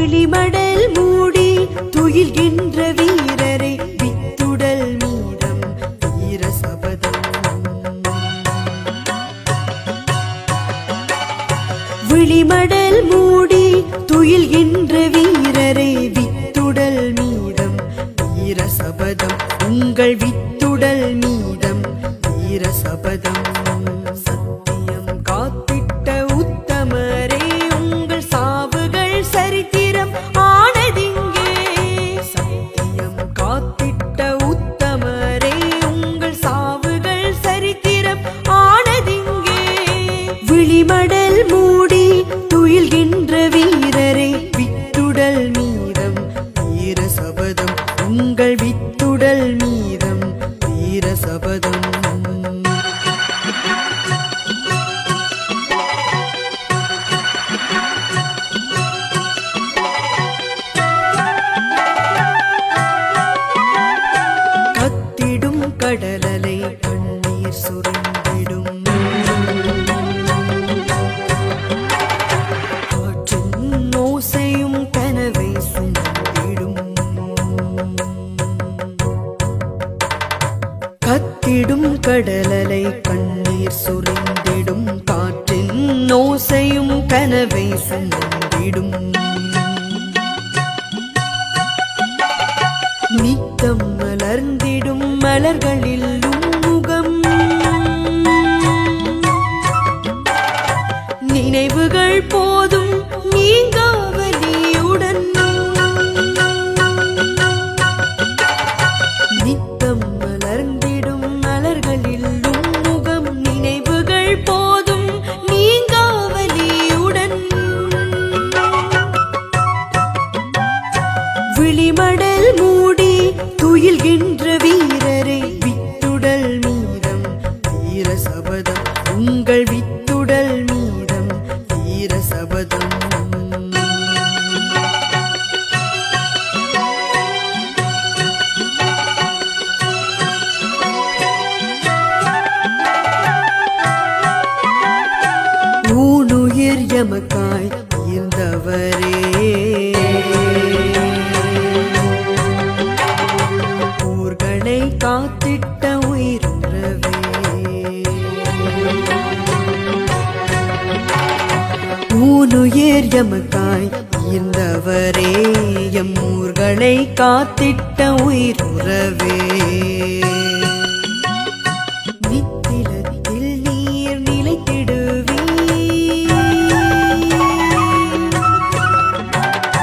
விழிமடல் மூடி துயில்கின்ற வீரரை வித்துடல் மீதம் வீர சபதம். விழிமடல் மூடி துயில்கின்ற வீரரை வித்துடல் மீதம் வீர சபதம். உங்கள் வித்துடல் மீதம் வீர சபதம். சத்தியம் காத்திட்ட உத்தமரே உங்கள் சாவுகள் சரித்திரம் ஆனதிங்கே. சத்தியம் காத்திட்ட உத்தமரே உங்கள் சாவுகள் சரித்திரம் ஆனதிங்கே. விழிமடல் மூடி துயில்கின்ற வீரரை வித்துடல் மீதம் வீர சபதம். உங்கள் வித்துடல் மீதம் வீர சபதம். கத்திடும் கடலலை கண்ணீர் சுரந்திடும். காற்றின் ஓசையும் கனவை சுமந்திடும். கத்திடும் கடலலை கண்ணீர் சுரந்திடும். காற்றின் ஓசையும் கனவை சுமந்திடும். நித்தம் மலர்ந்திடும் மலர்களில் முகம். நினைவுகள் போதும் நீங்காவலியுடன். நித்தம் மலர்ந்திடும் மலர்களில் முகம். நினைவுகள் போதும் நீங்காவலியுடன். விழிமடல் மூடி துயில்கின்ற வீரரை வித்துடல் மீதம் வீர சபதம். உங்கள் வித்துடல் மீதம் வீர சபதம். ஊனுயிர் எமக்காய் இருந்தவரே ஊர்களை காத்திட்ட உயிரவே. ஊனுயிர் எமக்காய் இருந்தவரே எம் ஊர்களை காத்திட்ட உயிரவே.